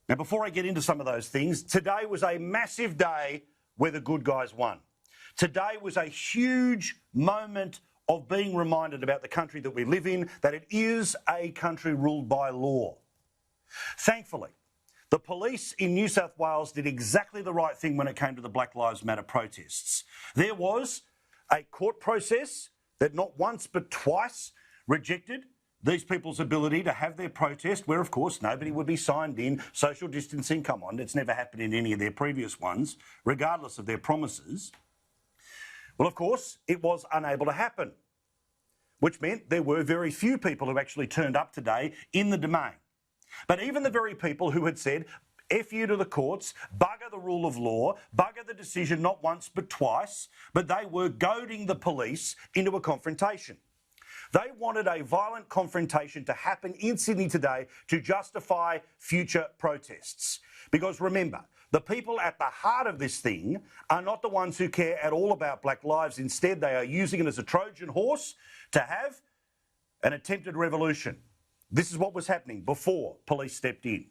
Now, before I get into some of those things, today was a massive day where the good guys won. Today was a huge moment of being reminded about the country that we live in, that it is a country ruled by law. Thankfully, the police in New South Wales did exactly the right thing when it came to the Black Lives Matter protests. There was a court process that not once but twice rejected these people's ability to have their protest, where, of course, nobody would be signed in, social distancing, come on, it's never happened in any of their previous ones, regardless of their promises. Well, of course, it was unable to happen, which meant there were very few people who actually turned up today in the domain. But even the very people who had said, F you to the courts, bugger the rule of law, bugger the decision not once but twice, but they were goading the police into a confrontation. They wanted a violent confrontation to happen in Sydney today to justify future protests. Because remember, the people at the heart of this thing are not the ones who care at all about black lives. Instead, they are using it as a Trojan horse to have an attempted revolution. This is what was happening before police stepped in.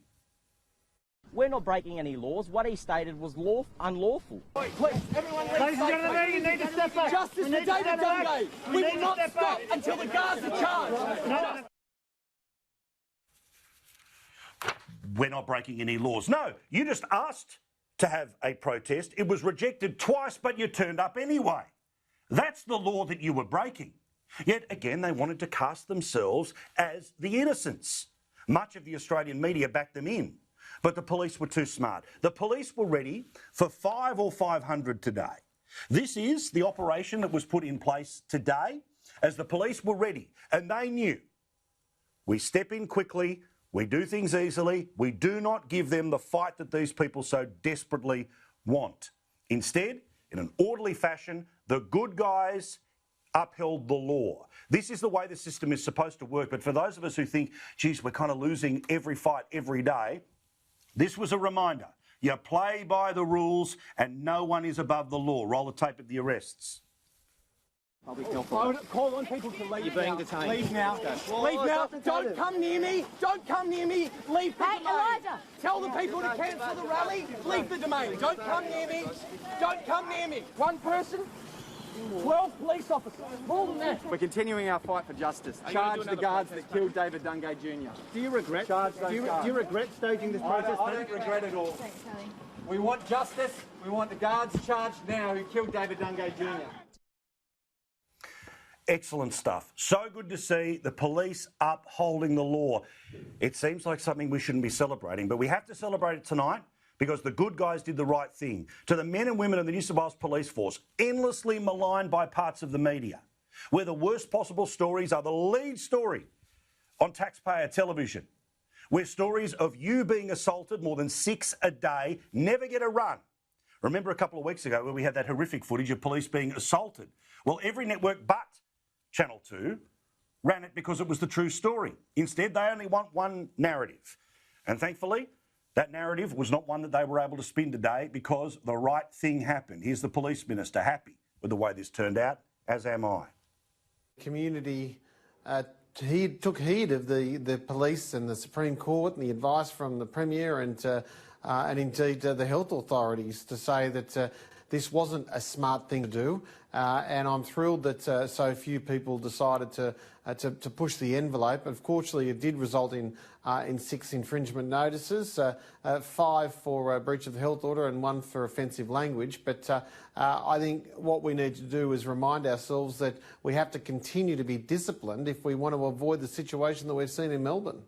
We're not breaking any laws. What he stated was unlawful. Please, everyone leave safely. You need to step back. Justice for David Dungay. We will not stop until the guards are charged. We're not breaking any laws. No, you just asked to have a protest. It was rejected twice, but you turned up anyway. That's the law that you were breaking. Yet again, they wanted to cast themselves as the innocents. Much of the Australian media backed them in. But the police were too smart. The police were ready for 5 or 500 today. This is the operation that was put in place today as the police were ready. And they knew we step in quickly, we do things easily, we do not give them the fight that these people so desperately want. Instead, in an orderly fashion, the good guys upheld the law. This is the way the system is supposed to work. But for those of us who think, geez, we're kind of losing every fight every day, this was a reminder. You play by the rules and no one is above the law. Roll the tape at the arrests. I would call on people to leave. You're being detained. Leave now. Leave now. Don't come near me. Don't come near me. Leave the domain. Tell the people to cancel the rally. Leave the domain. Don't come near me. Don't come near me. One person, 12 police officers. More than that. We're continuing our fight for justice. Charge the guards that killed David Dungay Jr. Do you regret? Do you regret staging this protest? I don't regret it all. We want justice. We want the guards charged now who killed David Dungay Jr. Excellent stuff. So good to see the police upholding the law. It seems like something we shouldn't be celebrating, but we have to celebrate it tonight because the good guys did the right thing. To the men and women of the New South Wales Police Force, endlessly maligned by parts of the media, where the worst possible stories are the lead story on taxpayer television, where stories of you being assaulted more than 6 a day never get a run. Remember a couple of weeks ago where we had that horrific footage of police being assaulted? Well, every network but Channel 2 ran it because it was the true story. Instead, they only want one narrative. And thankfully, that narrative was not one that they were able to spin today because the right thing happened. Here's the police minister happy with the way this turned out, as am I. Community took heed of the police and the Supreme Court and the advice from the Premier and indeed the health authorities to say that this wasn't a smart thing to do, and I'm thrilled that so few people decided to push the envelope. Unfortunately, it did result in 6 infringement notices, 5 for breach of the health order and 1 for offensive language. But I think what we need to do is remind ourselves that we have to continue to be disciplined if we want to avoid the situation that we've seen in Melbourne.